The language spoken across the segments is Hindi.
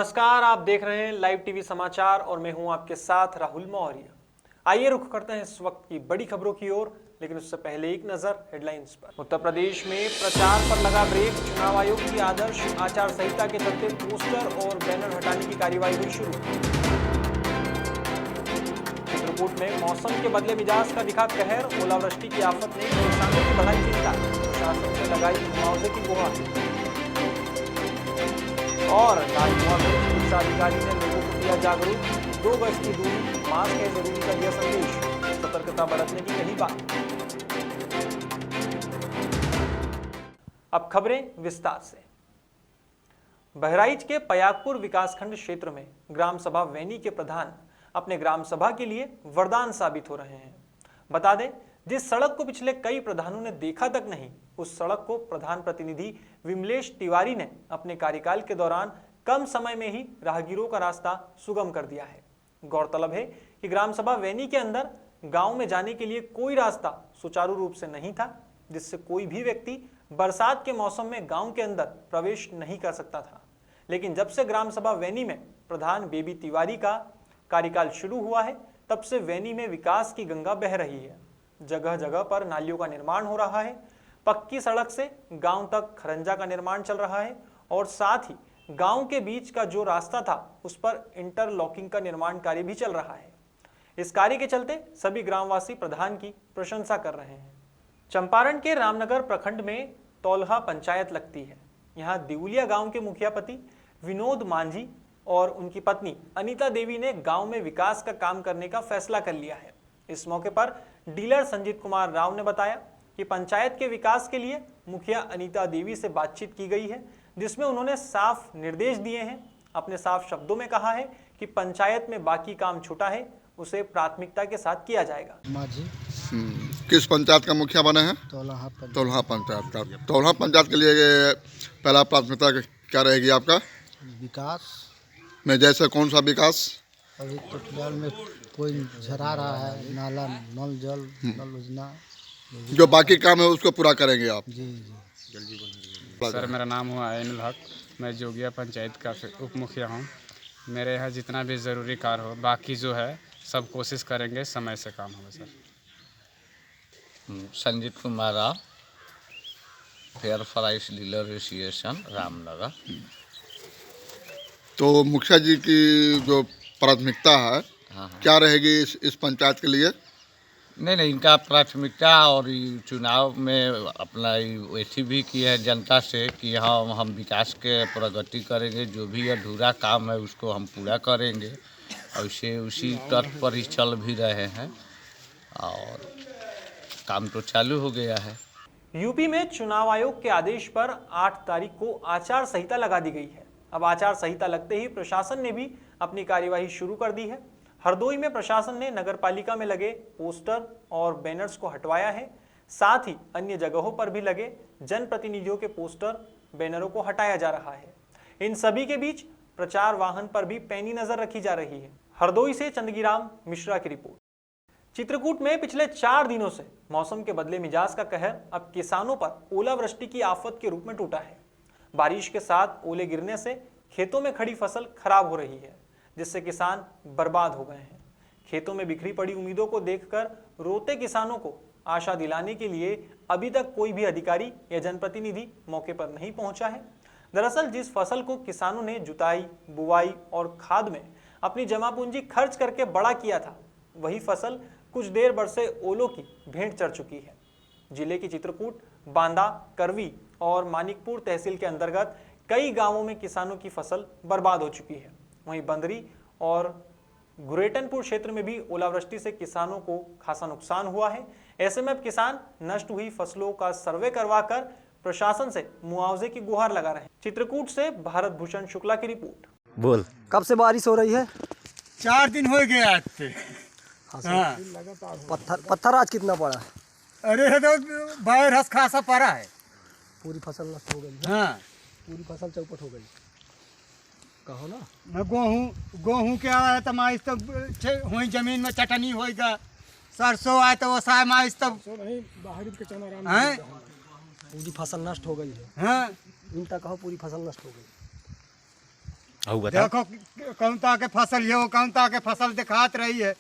नमस्कार, आप देख रहे हैं लाइव टीवी समाचार और मैं हूं आपके साथ राहुल मौर्य। आइए रुख करते हैं इस वक्त की बड़ी खबरों की ओर, लेकिन उससे पहले एक नजर हेडलाइंस पर। उत्तर प्रदेश में प्रचार पर लगा ब्रेक। चुनाव आयोग की आदर्श आचार संहिता के चलते पोस्टर और बैनर हटाने की कार्यवाही हुई शुरू। चित्रकूट में मौसम के बदले मिजाज का दिखा कहर। ओलावृष्टि की आफत ने किसानों की बढ़ाई चिंता। प्रशासन से लगाई मुआवजे की गुहार। और राजभवन में चिकित्सा अधिकारी ने लोगों को किया जागरूक। 2 गज की दूरी, मास्क है जरूरी का दिया संदेश। सतर्कता बरतने की कही बात। अब खबरें विस्तार से। बहराइच के पयागपुर विकासखंड क्षेत्र में ग्राम सभा वैनी के प्रधान अपने ग्राम सभा के लिए वरदान साबित हो रहे हैं। बता दें, जिस सड़क को पिछले कई प्रधानों ने देखा तक नहीं, उस सड़क को प्रधान प्रतिनिधि विमलेश तिवारी ने अपने कार्यकाल के दौरान कम समय में ही राहगीरों का रास्ता सुगम कर दिया है। गौरतलब है कि ग्राम सभा वैनी के अंदर गांव में जाने के लिए कोई रास्ता सुचारू रूप से नहीं था, जिससे कोई भी व्यक्ति बरसात के मौसम में गांव के अंदर प्रवेश नहीं कर सकता था। लेकिन जब से ग्राम सभा वैनी में प्रधान बेबी तिवारी का कार्यकाल शुरू हुआ है, तब से वैनी में विकास की गंगा बह रही है। जगह जगह पर नालियों का निर्माण हो रहा है। पक्की सड़क से गांव तक खरंजा का निर्माण चल रहा है और साथ ही गांव के बीच का जो रास्ता था उस पर इंटरलॉकिंग का निर्माण कार्य भी चल रहा है। इस कार्य के चलते सभी ग्रामवासी प्रधान की प्रशंसा कर रहे हैं। चंपारण के रामनगर प्रखंड में तौलहा पंचायत लगती है। यहाँ दिउलिया गांव के मुखिया पति विनोद मांझी और उनकी पत्नी अनीता देवी ने गांव में विकास का काम करने का फैसला कर लिया है। इस मौके पर डीलर संजीत कुमार राव ने बताया कि पंचायत के विकास के लिए मुखिया अनीता देवी से बातचीत की गई है, जिसमें उन्होंने साफ निर्देश दिए हैं। अपने साफ शब्दों में कहा है कि पंचायत में बाकी काम छूटा है, उसे प्राथमिकता के साथ किया जाएगा। माझी किस पंचायत का मुखिया बने हैं? तौलहा पंचायत का। तौलहा पंचायत के लिए पहला प्राथमिकता क्या रहेगी आपका? विकास में जैसे कौन सा विकास? अभी तो फिलहाल में कोई झरा रहा है, नाला, नल जल, नल योजना, जो बाकी काम है उसको पूरा करेंगे आप? जी। सर, मेरा नाम हुआ आइनुल हक। मैं जोगिया पंचायत का उप मुखिया हूँ। मेरे यहाँ जितना भी ज़रूरी कार्य हो, बाकी जो है सब कोशिश करेंगे, समय से काम होगा। Sir, Sanjeet Kumar Rao, fair price dealer association Ramnagar. तो मुखिया जी की जो प्राथमिकता है हाँ। क्या रहेगी इस पंचायत के लिए? नहीं, इनका प्राथमिकता और चुनाव में अपना वैसी भी की है जनता से कि हाँ, हम विकास के प्रगति करेंगे, जो भी अधूरा काम है उसको हम पूरा करेंगे। और उसी तर्क पर ही चल भी रहे हैं और काम तो चालू हो गया है। यूपी में चुनाव आयोग के आदेश पर 8 तारीख को आचार संहिता लगा दी गई है। अब आचार संहिता लगते ही प्रशासन ने भी अपनी कार्यवाही शुरू कर दी है। हरदोई में प्रशासन ने नगरपालिका में लगे पोस्टर और बैनर्स को हटवाया है। साथ ही अन्य जगहों पर भी लगे जनप्रतिनिधियों के पोस्टर बैनरों को हटाया जा रहा है। इन सभी के बीच प्रचार वाहन पर भी पैनी नजर रखी जा रही है। हरदोई से चंदगीराम मिश्रा की रिपोर्ट। चित्रकूट में पिछले 4 दिनों से मौसम के बदले मिजाज का कहर अब किसानों पर ओलावृष्टि की आफत के रूप में टूटा है। बारिश के साथ ओले गिरने से खेतों में खड़ी फसल खराब हो रही है, जिससे किसान बर्बाद हो गए हैं। खेतों में बिखरी पड़ी उम्मीदों को देखकर रोते किसानों को आशा दिलाने के लिए अभी तक कोई भी अधिकारी या जनप्रतिनिधि मौके पर नहीं पहुंचा है। दरअसल जिस फसल को किसानों ने जुताई, बुवाई और खाद में अपनी जमा पूंजी खर्च करके बड़ा किया था, वही फसल कुछ देर बरसे ओलों की भेंट चढ़ चुकी है। जिले की चित्रकूट, बांदा, करवी और मानिकपुर तहसील के अंतर्गत कई गांवों में किसानों की फसल बर्बाद हो चुकी है। वहीं बंदरी और गुरेटनपुर क्षेत्र में भी ओलावृष्टि से किसानों को खासा नुकसान हुआ है। ऐसे में अब किसान नष्ट हुई फसलों का सर्वे करवाकर प्रशासन से मुआवजे की गुहार लगा रहे हैं। चित्रकूट से भारत भूषण शुक्ला की रिपोर्ट। बोल, कब से बारिश हो रही है? 4 दिन हो गए आज से। हाँ। पत्थर आज कितना पड़ा है? अरे तो बारिश खासा पड़ा है। पूरी फसल नष्ट हो गई। हाँ, पूरी फसल चौपट हो गई। कहो ना, मैं गेहूँ क्या है तो माइस तो हुई जमीन में चटनी होएगा। सरसों आए तो वो साय माइस तब हैं। पूरी फसल नष्ट हो गई है। हाँ, इनका कहो पूरी फसल नष्ट हो गई। देखो कौन ता के फसल ये हो, कौन ता के फसल दिखात रही है।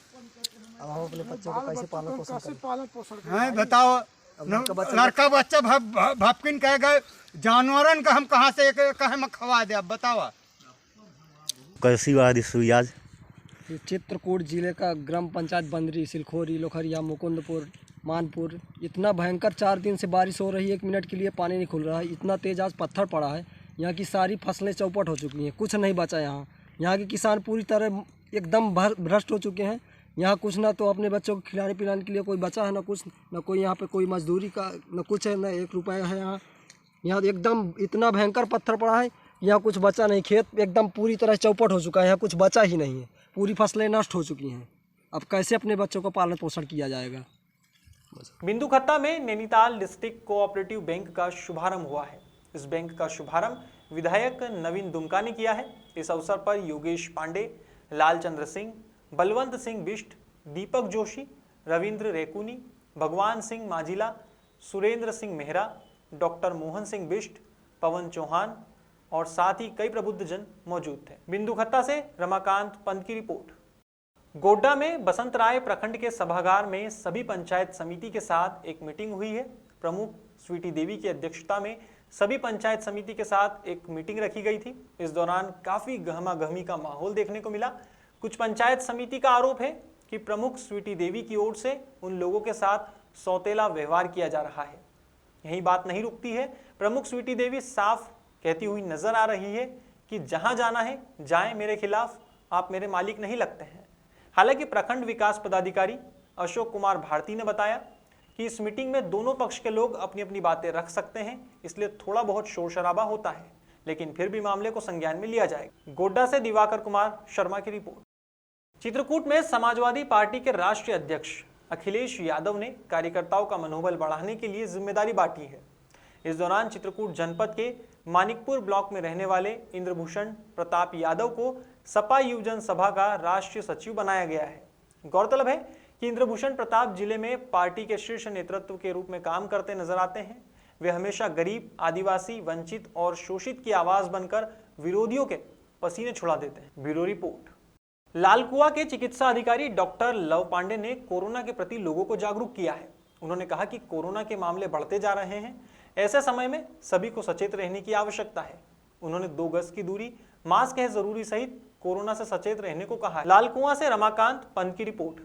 अब हम अपने बच्चों को कैसे पालन पोषण करें? हैं बताओ, लड़का बच्चा भपकिन कह गए, जानवरन का हम कहाँ से कहे में खवा दे। अब बताओ कैसी वादी सुइयाज चित्रकूट जिले का ग्राम पंचायत बंदरी, सिलखोरी, लोखरिया, मुकुंदपुर, मानपुर, इतना भयंकर 4 दिन से बारिश हो रही है, 1 मिनट के लिए पानी नहीं खुल रहा है। इतना तेज आज पत्थर पड़ा है, यहाँ की सारी फसलें चौपट हो चुकी हैं, कुछ नहीं बचा। यहाँ के किसान पूरी तरह एकदम भ्रष्ट हो चुके हैं। यहाँ कुछ ना तो अपने बच्चों को खिलाने पिलाने के लिए कोई बचा है, ना कुछ, ना कोई यहाँ पे कोई मजदूरी का ना कुछ है, ना 1 रुपया है। यहाँ एकदम इतना भयंकर पत्थर पड़ा है, यहाँ कुछ बचा नहीं। खेत एकदम पूरी तरह चौपट हो चुका है, यहाँ कुछ बचा ही नहीं है, पूरी फसलें नष्ट हो चुकी हैं। अब कैसे अपने बच्चों को पालन पोषण किया जाएगा? बिंदुखत्ता में नैनीताल डिस्ट्रिक्ट कोऑपरेटिव बैंक का शुभारंभ हुआ है। इस बैंक का शुभारंभ विधायक नवीन दुमका ने किया है। इस अवसर पर योगेश पांडे, लालचंद्र सिंह, बलवंत सिंह बिष्ट, दीपक जोशी, रविंद्र रेकुनी, भगवान सिंह माजिला, सुरेंद्र सिंह मेहरा, डॉक्टर मोहन सिंह बिष्ट, पवन चौहान और साथ ही कई प्रबुद्ध जन मौजूद थे। बिंदुखत्ता से रमाकांत पंत की रिपोर्ट। गोड्डा में बसंत राय प्रखंड के सभागार में सभी पंचायत समिति के साथ एक मीटिंग हुई है। प्रमुख स्वीटी देवी की अध्यक्षता में सभी पंचायत समिति के साथ एक मीटिंग रखी गई थी। इस दौरान काफी गहमा गहमी का माहौल देखने को मिला। कुछ पंचायत समिति का आरोप है कि प्रमुख स्वीटी देवी की ओर से उन लोगों के साथ सौतेला व्यवहार किया जा रहा है। यही बात नहीं रुकती है। प्रमुख स्वीटी देवी साफ कहती हुई नजर आ रही है कि जहां जाना है जाएं, मेरे खिलाफ आप मेरे मालिक नहीं लगते हैं। हालांकि प्रखंड विकास पदाधिकारी अशोक कुमार भारती ने बताया कि इस मीटिंग में दोनों पक्ष के लोग अपनी अपनी बातें रख सकते हैं, इसलिए थोड़ा बहुत शोर शराबा होता है, लेकिन फिर भी मामले को संज्ञान में लिया जाएगा। गोड्डा से दिवाकर कुमार शर्मा की रिपोर्ट। चित्रकूट में समाजवादी पार्टी के राष्ट्रीय अध्यक्ष अखिलेश यादव ने कार्यकर्ताओं का मनोबल बढ़ाने के लिए जिम्मेदारी बांटी है। इस दौरान चित्रकूट जनपद के मानिकपुर ब्लॉक में रहने वाले इंद्रभूषण प्रताप यादव को सपा युवजन सभा का राष्ट्रीय सचिव बनाया गया है। गौरतलब है कि इंद्रभूषण प्रताप जिले में पार्टी के शीर्ष नेतृत्व के रूप में काम करते नजर आते हैं। वे हमेशा गरीब, आदिवासी, वंचित और शोषित की आवाज बनकर विरोधियों के पसीने छुड़ा देते हैं। Bureau report. लालकुआ के चिकित्सा अधिकारी डॉक्टर लव पांडे ने कोरोना के प्रति लोगों को जागरूक किया है। उन्होंने कहा कि कोरोना के मामले बढ़ते जा रहे हैं, ऐसे समय में सभी को सचेत रहने की आवश्यकता है। उन्होंने 2 गज की दूरी, मास्क है जरूरी सहित कोरोना से सचेत रहने को कहा है। लालकुआ से रमाकांत पंत की रिपोर्ट।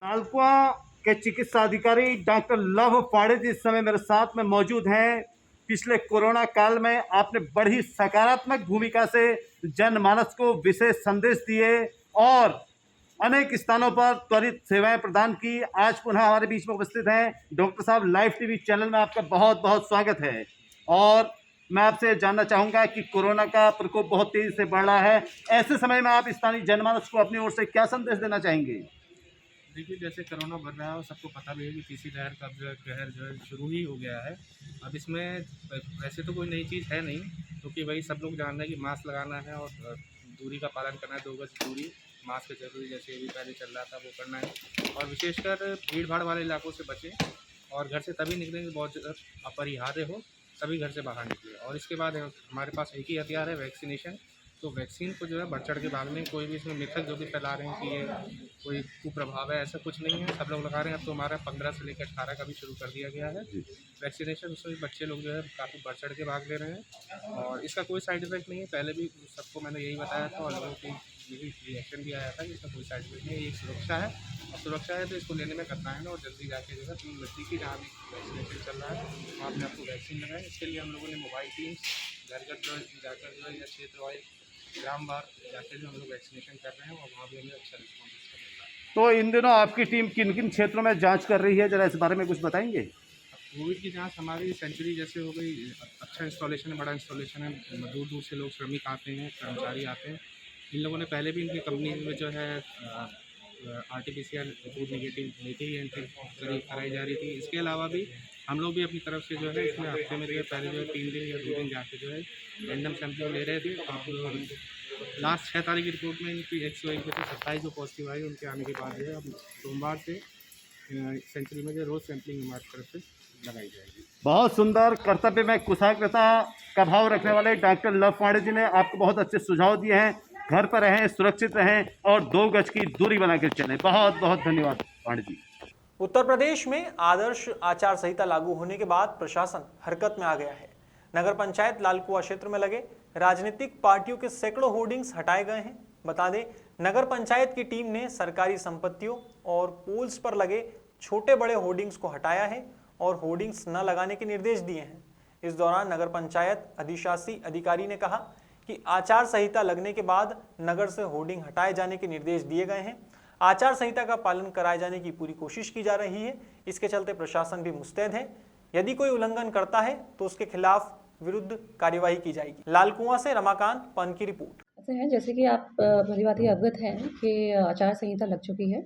लालकुआ के चिकित्सा अधिकारी डॉक्टर लव पांडे जी इस समय मेरे साथ में मौजूद हैं। पिछले कोरोना काल में आपने बड़ी सकारात्मक भूमिका से जनमानस को विशेष संदेश दिए और अनेक स्थानों पर त्वरित सेवाएं प्रदान की। आज पुनः हमारे बीच में उपस्थित हैं डॉक्टर साहब। लाइव टीवी चैनल में आपका बहुत बहुत स्वागत है। और मैं आपसे जानना चाहूँगा कि कोरोना का प्रकोप बहुत तेज़ी से बढ़ रहा है, ऐसे समय में आप स्थानीय जनमानस को अपनी ओर से क्या संदेश देना चाहेंगे? देखिए, जैसे कोरोना बढ़ रहा है और सबको पता भी है कि तीसरी लहर का कहर जो है शुरू ही हो गया है। अब इसमें वैसे तो कोई नई चीज़ है नहीं, क्योंकि वही सब लोग जान रहे हैं कि मास्क लगाना है और दूरी का पालन करना है, 2 गज दूरी, मास्क जरूरी जैसे अभी पहले चल रहा था वो करना है। और विशेषकर भीड़ भाड़ वाले इलाकों से बचें और घर से तभी निकलेंगे बहुत अपरिहार्य हो, तभी घर से बाहर निकले। और इसके बाद हमारे पास एक ही हथियार है, वैक्सीनेशन। तो वैक्सीन को जो है बढ़ चढ़ के भागने, कोई भी इसमें मिथक जो भी फैला रहे हैं कि ये कोई कुप्रभाव है, ऐसा कुछ नहीं है। सब लोग लगा रहे हैं। अब तो हमारा 15 से लेकर 18 का भी शुरू कर दिया गया है वैक्सीनेशन। उसमें बच्चे लोग जो है काफ़ी बढ़ चढ़ के भाग ले रहे हैं और इसका कोई साइड इफेक्ट नहीं है। पहले भी सबको मैंने यही बताया था और लोगों की यही रिएक्शन भी आया था कि इसका कोई साइड इफेक्ट नहीं है। ये एक सुरक्षा है और सुरक्षा है तो इसको लेने में कठिनाई है और जल्दी जाके जो है 3 बच्चे की जहाँ भी वैक्सीनेशन चल रहा है वहाँ अपने आपको वैक्सीन लगाएं। इसके लिए हम लोगों ने मोबाइल टीम्स घर घर जो जाकर जो है या क्षेत्र वाइज ग्राम बार जाकर जो हम लोग वैक्सीनेशन कर रहे हैं और वहाँ भी हमें अच्छा रिस्पॉन्स मिल रहा है। तो इन दिनों आपकी टीम किन किन क्षेत्रों में जांच कर रही है, जरा इस बारे में कुछ बताएंगे? कोविड की जांच हमारी सेंचुरी जैसे हो गई, अच्छा इंस्टॉलेशन है, बड़ा इंस्टॉलेशन है, दूर दूर से लोग श्रमिक आते हैं, कर्मचारी आते हैं। इन लोगों ने पहले भी इनकी कंपनी में जो है RT-PCR रिपोर्ट नेगेटिव लेके ही एंट्री कराई जा रही थी। इसके अलावा भी हम लोग भी अपनी तरफ से जो है इसमें हफ्ते में जो है पहले जो है 3 दिन या 2 दिन जाके जो है रैंडम सैंपलिंग ले रहे थे। अब लास्ट 6 तारीख की रिपोर्ट में इनकी 101 में से 27 जो पॉजिटिव आई, उनके आने के बाद जो है अब सोमवार से सेंचुरी में जो रोज़ सैंपलिंग हमारी तरफ से लगाई जाएगी। बहुत सुंदर। कर्तव्य में कुशाग्रता का भाव रखने वाले डॉक्टर लव पांडे जी ने आपको बहुत अच्छे सुझाव दिए हैं। घर पर रहें, सुरक्षित रहें और 2 गज की दूरी बनाकर चलें। बहुत बहुत धन्यवाद पांडे जी। उत्तर प्रदेश में आदर्श आचार संहिता लागू होने के बाद प्रशासन हरकत में आ गया है। नगर पंचायत लालकुआं क्षेत्र में लगे राजनीतिक पार्टियों के सैकड़ों होर्डिंग्स हटाए गए हैं। बता दें, नगर पंचायत की टीम ने सरकारी संपत्तियों और पोल्स पर लगे छोटे बड़े होर्डिंग्स को हटाया है और होर्डिंग्स न लगाने के निर्देश दिए हैं। इस दौरान नगर पंचायत अधिशासी अधिकारी ने कहा कि आचार संहिता लगने के बाद नगर से होर्डिंग हटाए जाने के निर्देश दिए गए हैं। आचार संहिता का पालन कराए जाने की पूरी कोशिश की जा रही है। इसके चलते प्रशासन भी मुस्तैद है। यदि कोई उल्लंघन करता है तो उसके खिलाफ विरुद्ध कार्यवाही की जाएगी। लालकुआं से रमाकांत पन की रिपोर्ट। है जैसे कि आप भली भांति अवगत हैं कि आचार संहिता लग चुकी है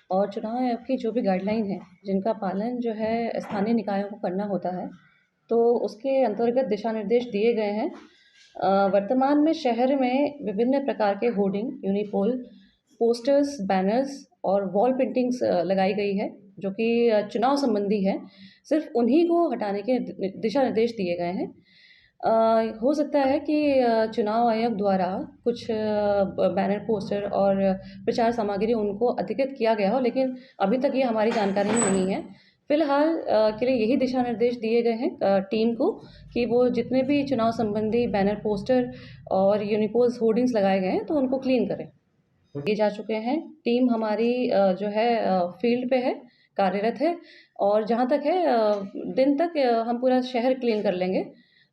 और चुनाव आयोग की जो भी गाइडलाइन है जिनका पालन जो है स्थानीय निकायों को करना होता है, तो उसके अंतर्गत दिशा निर्देश दिए गए हैं। वर्तमान में शहर में विभिन्न प्रकार के होर्डिंग, यूनिपोल, पोस्टर्स, बैनर्स और वॉल पेंटिंग्स लगाई गई है जो कि चुनाव संबंधी है। सिर्फ उन्हीं को हटाने के दिशा निर्देश दिए गए हैं। हो सकता है कि चुनाव आयोग द्वारा कुछ बैनर, पोस्टर और प्रचार सामग्री उनको अधिकृत किया गया हो, लेकिन अभी तक ये हमारी जानकारी में नहीं है। फिलहाल के लिए यही दिशा निर्देश दिए गए हैं टीम को कि वो जितने भी चुनाव संबंधी बैनर, पोस्टर और यूनिपोल्स होर्डिंग्स लगाए गए हैं तो उनको क्लीन करें। ये जा चुके हैं। टीम हमारी जो है फील्ड पे है, कार्यरत है और जहाँ तक है दिन तक हम पूरा शहर क्लीन कर लेंगे।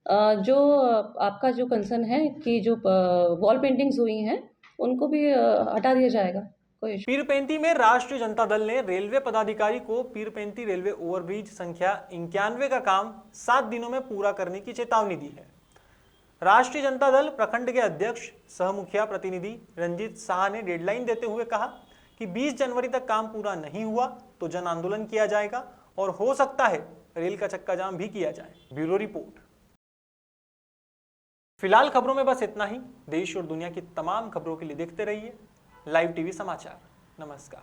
जो आपका जो कंसर्न है कि जो वॉल पेंटिंग्स हुई हैं उनको भी हटा दिया जाएगा। पीरपेंती में राष्ट्रीय जनता दल ने रेलवे पदाधिकारी को पीरपेंती रेलवे ओवरब्रिज संख्या 91 का काम 7 दिनों में पूरा करने की चेतावनी दी है। राष्ट्रीय जनता दल प्रखंड के अध्यक्ष सह मुखिया प्रतिनिधि रंजीत शाह ने डेडलाइन देते हुए कहा कि 20 जनवरी तक काम पूरा नहीं हुआ तो जन आंदोलन किया जाएगा और हो सकता है रेल का चक्का जाम भी किया जाए। Bureau report. फिलहाल खबरों में बस इतना ही। देश और दुनिया की तमाम खबरों के लिए देखते रहिए लाइव टीवी समाचार। नमस्कार।